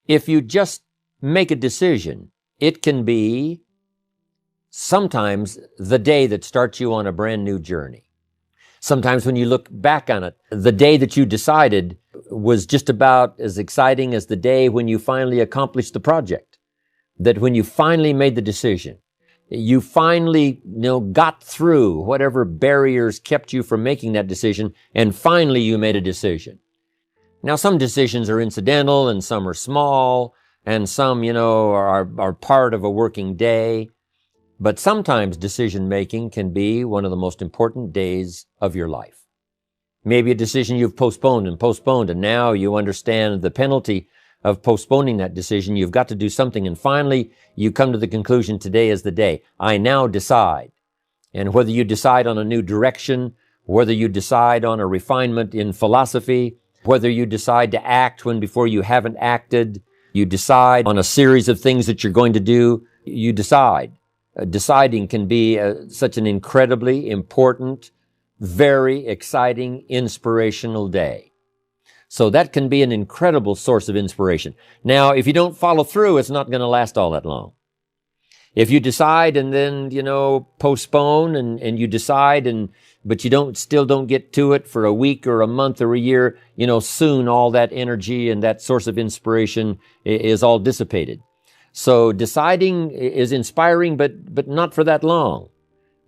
If you just make a decision, it can be sometimes the day that starts you on a brand new journey. Sometimes when you look back on it, the day that you decided was just about as exciting as the day when you finally accomplished the project. That when you finally made the decision, you finally, got through whatever barriers kept you from making that decision, and finally you made a decision. Now, some decisions are incidental and some are small, and some, are part of a working day. But sometimes decision-making can be one of the most important days of your life. Maybe a decision you've postponed, and now you understand the penalty of postponing that decision. You've got to do something, and finally you come to the conclusion, today is the day. I now decide. And whether you decide on a new direction, whether you decide on a refinement in philosophy, whether you decide to act when before you haven't acted, you decide on a series of things that you're going to do, you decide. Deciding can be such an incredibly important, very exciting, inspirational day. So that can be an incredible source of inspiration. Now, if you don't follow through, it's not going to last all that long. If you decide and then, postpone and you decide but you still don't get to it for a week or a month or a year, soon all that energy and that source of inspiration is all dissipated. So deciding is inspiring, but not for that long.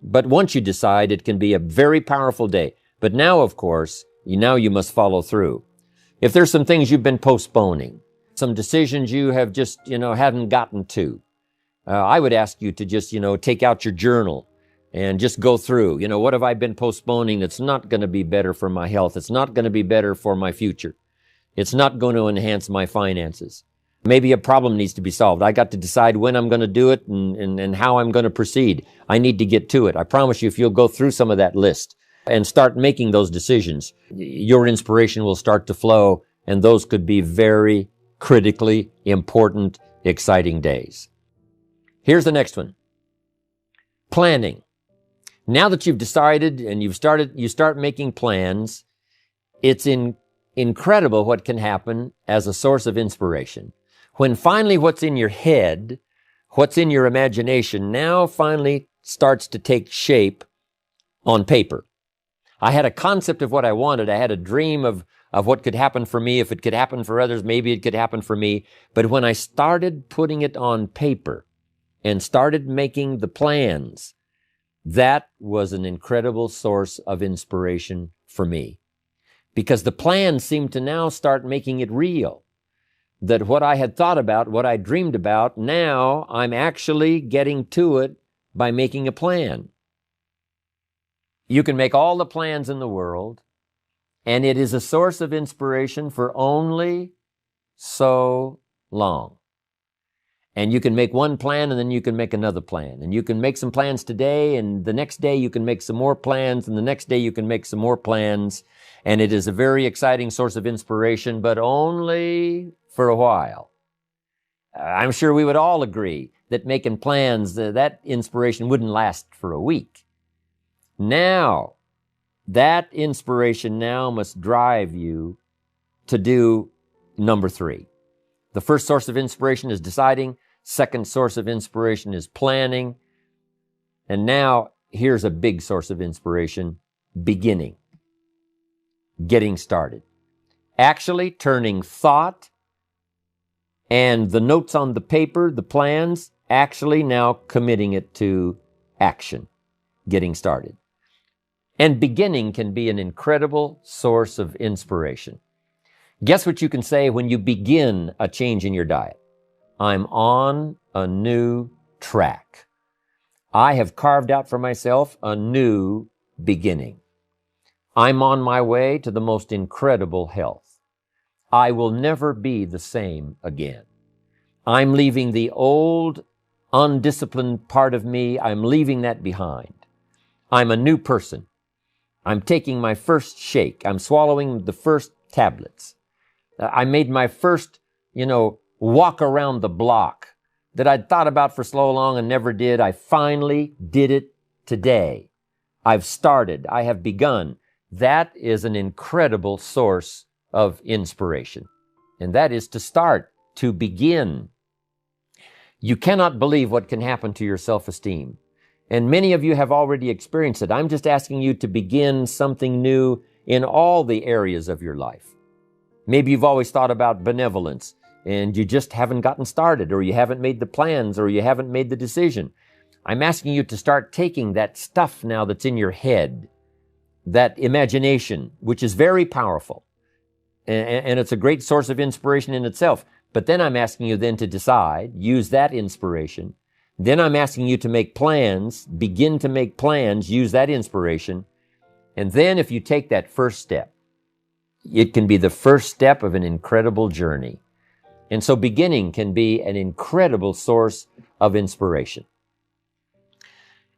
But once you decide, it can be a very powerful day. But now, of course, you must follow through. If there's some things you've been postponing, some decisions you have just, haven't gotten to, I would ask you to just, take out your journal and just go through, what have I been postponing that's not going to be better for my health? It's not going to be better for my future. It's not going to enhance my finances. Maybe a problem needs to be solved. I got to decide when I'm going to do it and how I'm going to proceed. I need to get to it. I promise you, if you'll go through some of that list and start making those decisions, your inspiration will start to flow, and those could be very critically important, exciting days. Here's the next one. Planning. Now that you've decided and you start making plans, it's incredible what can happen as a source of inspiration. When finally what's in your head, what's in your imagination, now finally starts to take shape on paper. I had a concept of what I wanted. I had a dream of what could happen for me. If it could happen for others, maybe it could happen for me. But when I started putting it on paper and started making the plans, that was an incredible source of inspiration for me. Because the plans seemed to now start making it real. That what I had thought about, what I dreamed about, now I'm actually getting to it by making a plan. You can make all the plans in the world, and it is a source of inspiration for only so long. And you can make one plan, and then you can make another plan. And you can make some plans today, and the next day you can make some more plans, and the next day you can make some more plans. And it is a very exciting source of inspiration, but only for a while. I'm sure we would all agree that making plans, that inspiration wouldn't last for a week. Now, that inspiration now must drive you to do number 3. The first source of inspiration is deciding. Second source of inspiration is planning. And now, here's a big source of inspiration, beginning. Getting started. Actually turning thought and the notes on the paper, the plans, actually now committing it to action. Getting started. And beginning can be an incredible source of inspiration. Guess what you can say when you begin a change in your diet? I'm on a new track. I have carved out for myself a new beginning. I'm on my way to the most incredible health. I will never be the same again. I'm leaving the old, undisciplined part of me. I'm leaving that behind. I'm a new person. I'm taking my first shake. I'm swallowing the first tablets. I made my first, walk around the block that I'd thought about for so long and never did. I finally did it today. I've started. I have begun. That is an incredible source of inspiration. And that is to start. to begin. You cannot believe what can happen to your self-esteem. And many of you have already experienced it. I'm just asking you to begin something new in all the areas of your life. Maybe you've always thought about benevolence and you just haven't gotten started, or you haven't made the plans, or you haven't made the decision. I'm asking you to start taking that stuff now that's in your head, that imagination, which is very powerful, and it's a great source of inspiration in itself. But then I'm asking you then to decide, use that inspiration. Then I'm asking you to make plans, begin to make plans, use that inspiration. And then if you take that first step, it can be the first step of an incredible journey. And so beginning can be an incredible source of inspiration.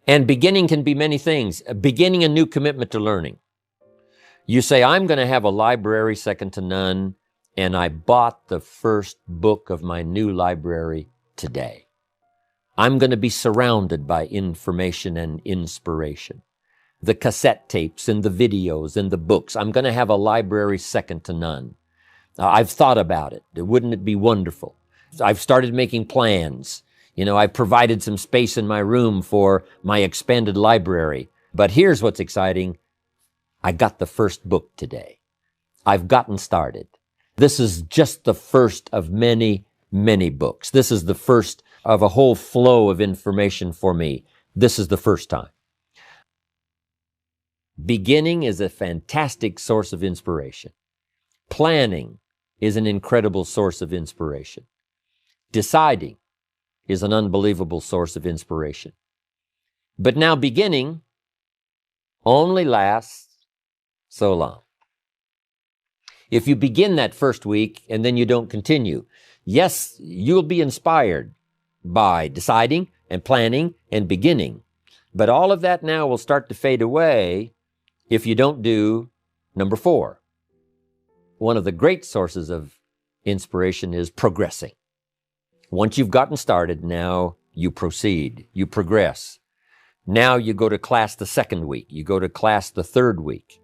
And beginning can be many things. Beginning a new commitment to learning. You say, I'm going to have a library second to none, and I bought the first book of my new library today. I'm going to be surrounded by information and inspiration. The cassette tapes and the videos and the books. I'm going to have a library second to none. I've thought about it. Wouldn't it be wonderful? I've started making plans. I've provided some space in my room for my expanded library. But here's what's exciting. I got the first book today. I've gotten started. This is just the first of many, many books. This is the first of a whole flow of information for me. This is the first time. Beginning is a fantastic source of inspiration. Planning is an incredible source of inspiration. Deciding is an unbelievable source of inspiration. But now beginning only lasts so long. If you begin that first week and then you don't continue, yes, you'll be inspired by deciding and planning and beginning. But all of that now will start to fade away if you don't do number 4. One of the great sources of inspiration is progressing. Once you've gotten started, now you proceed, you progress. Now you go to class the second week, you go to class the third week.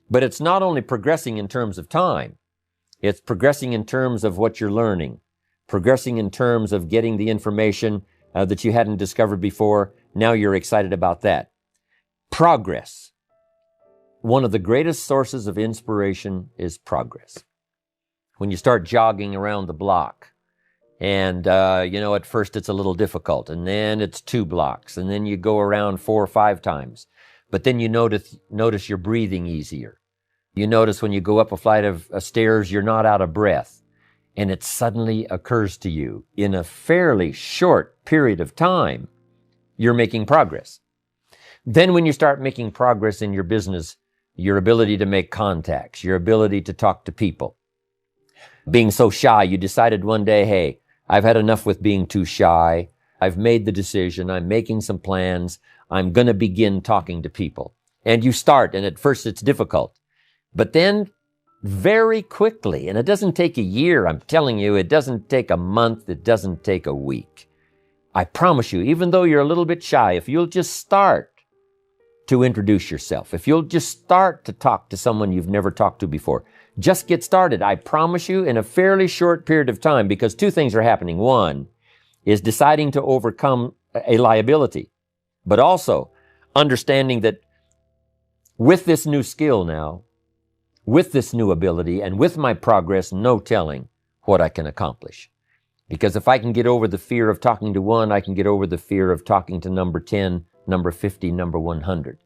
But it's not only progressing in terms of time, it's progressing in terms of what you're learning, progressing in terms of getting the information that you hadn't discovered before. Now you're excited about that. Progress. One of the greatest sources of inspiration is progress. When you start jogging around the block, and at first it's a little difficult, and then it's 2 blocks, and then you go around 4 or 5 times. But then you notice you're breathing easier. You notice when you go up a flight of stairs, you're not out of breath. And it suddenly occurs to you, in a fairly short period of time, you're making progress. Then when you start making progress in your business, your ability to make contacts, your ability to talk to people. Being so shy, you decided one day, hey, I've had enough with being too shy. I've made the decision. I'm making some plans. I'm going to begin talking to people. And you start, and at first it's difficult. But then very quickly, and it doesn't take a year, I'm telling you, it doesn't take a month, it doesn't take a week. I promise you, even though you're a little bit shy, if you'll just start to introduce yourself, if you'll just start to talk to someone you've never talked to before, just get started. I promise you, in a fairly short period of time, because 2 things are happening. One is deciding to overcome a liability, but also understanding that with this new skill now, with this new ability, and with my progress, no telling what I can accomplish. Because if I can get over the fear of talking to one, I can get over the fear of talking to number 10, number 50, number 100.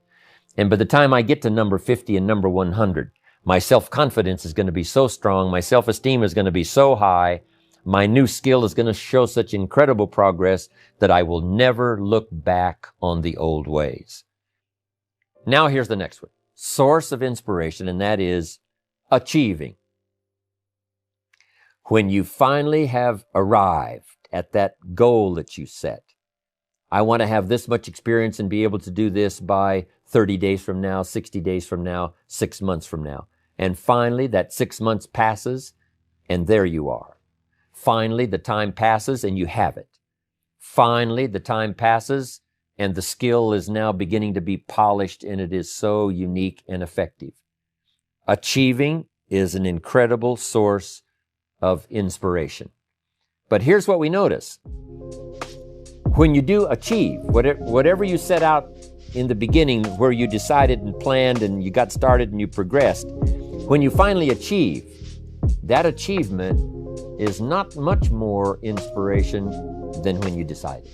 And by the time I get to number 50 and number 100, my self-confidence is going to be so strong, my self-esteem is going to be so high, my new skill is going to show such incredible progress that I will never look back on the old ways. Now here's the next one. Source of inspiration, and that is achieving. When you finally have arrived at that goal that you set, I want to have this much experience and be able to do this by 30 days from now, 60 days from now, 6 months from now. And finally, that 6 months passes, and there you are. Finally, the time passes, and you have it. Finally, the time passes, and the skill is now beginning to be polished, and it is so unique and effective. Achieving is an incredible source of inspiration. But here's what we notice. When you do achieve, whatever you set out in the beginning where you decided and planned and you got started and you progressed, when you finally achieve, that achievement is not much more inspiration than when you decided.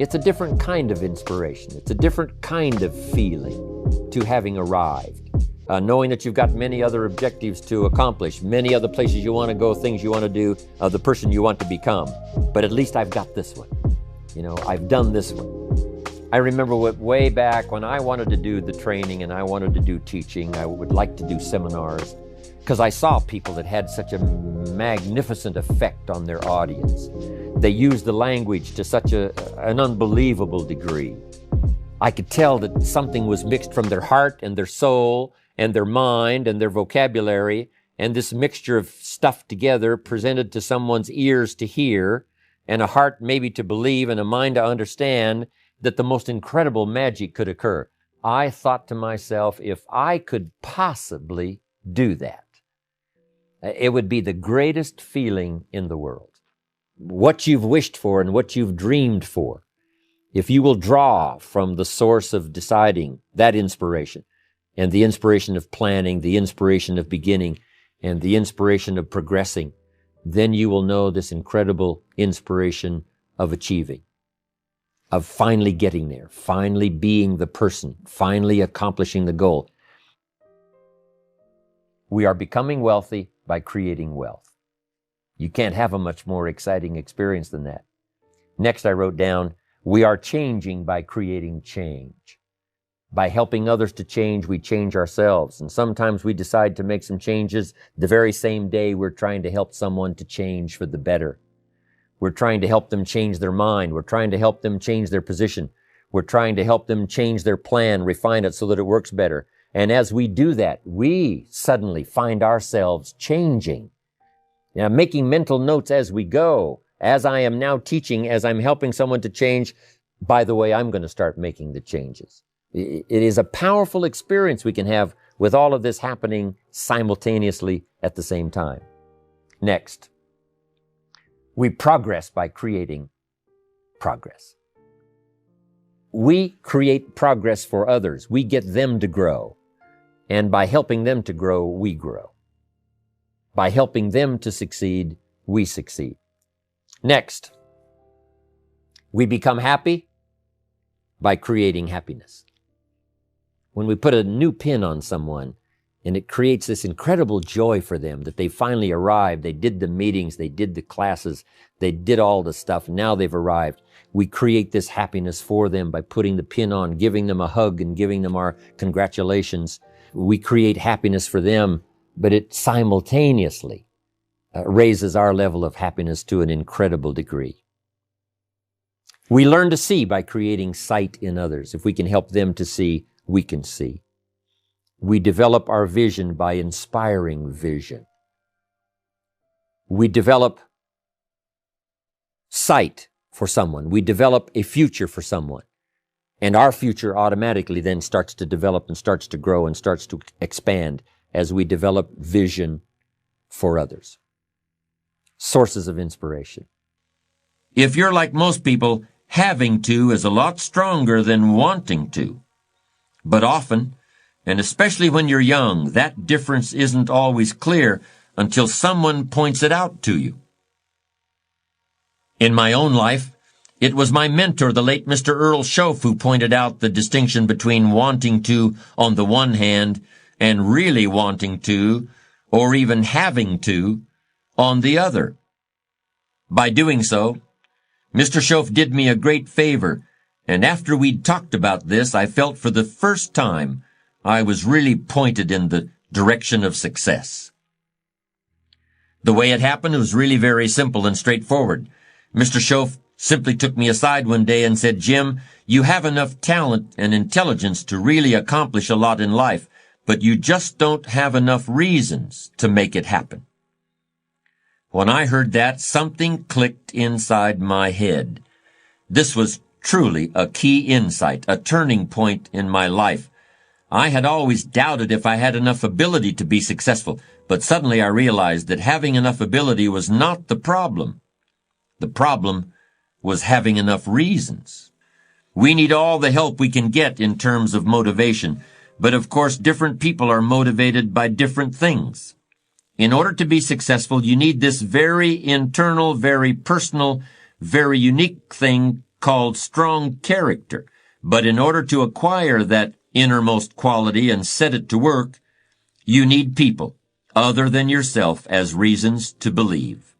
It's a different kind of inspiration. It's a different kind of feeling to having arrived. Knowing that you've got many other objectives to accomplish, many other places you want to go, things you want to do, the person you want to become. But at least I've got this one. I've done this one. I remember way back when I wanted to do the training and I wanted to do teaching, I would like to do seminars, because I saw people that had such a magnificent effect on their audience. They used the language to such an unbelievable degree. I could tell that something was mixed from their heart and their soul and their mind and their vocabulary, and this mixture of stuff together presented to someone's ears to hear, and a heart maybe to believe, and a mind to understand, that the most incredible magic could occur. I thought to myself, if I could possibly do that, it would be the greatest feeling in the world. What you've wished for and what you've dreamed for, if you will draw from the source of deciding, that inspiration, and the inspiration of planning, the inspiration of beginning, and the inspiration of progressing, then you will know this incredible inspiration of achieving, of finally getting there, finally being the person, finally accomplishing the goal. We are becoming wealthy by creating wealth. You can't have a much more exciting experience than that. Next, I wrote down, we are changing by creating change. By helping others to change, we change ourselves. And sometimes we decide to make some changes the very same day we're trying to help someone to change for the better. We're trying to help them change their mind. We're trying to help them change their position. We're trying to help them change their plan, refine it so that it works better. And as we do that, we suddenly find ourselves changing. Now, making mental notes as we go, as I am now teaching, as I'm helping someone to change, by the way, I'm going to start making the changes. It is a powerful experience we can have with all of this happening simultaneously at the same time. Next, we progress by creating progress. We create progress for others. We get them to grow. And by helping them to grow, we grow. By helping them to succeed, we succeed. Next, we become happy by creating happiness. When we put a new pin on someone and it creates this incredible joy for them that they finally arrived, they did the meetings, they did the classes, they did all the stuff, now they've arrived. We create this happiness for them by putting the pin on, giving them a hug and giving them our congratulations. We create happiness for them, but it simultaneously raises our level of happiness to an incredible degree. We learn to see by creating sight in others. If we can help them to see, we can see. We develop our vision by inspiring vision. We develop sight for someone. We develop a future for someone. And our future automatically then starts to develop and starts to grow and starts to expand as we develop vision for others. Sources of inspiration. If you're like most people, having to is a lot stronger than wanting to. But often, and especially when you're young, that difference isn't always clear until someone points it out to you. In my own life, it was my mentor, the late Mr. Earl Schoaf, who pointed out the distinction between wanting to on the one hand and really wanting to, or even having to, on the other. By doing so, Mr. Schoaf did me a great favor, and after we'd talked about this, I felt for the first time I was really pointed in the direction of success. The way it happened was really very simple and straightforward. Mr. Schoaf simply took me aside one day and said, "Jim, you have enough talent and intelligence to really accomplish a lot in life, but you just don't have enough reasons to make it happen." When I heard that, something clicked inside my head. This was truly a key insight, a turning point in my life. I had always doubted if I had enough ability to be successful, but suddenly I realized that having enough ability was not the problem. The problem was having enough reasons. We need all the help we can get in terms of motivation, but of course different people are motivated by different things. In order to be successful, you need this very internal, very personal, very unique thing called strong character. But in order to acquire that innermost quality and set it to work, you need people other than yourself as reasons to believe.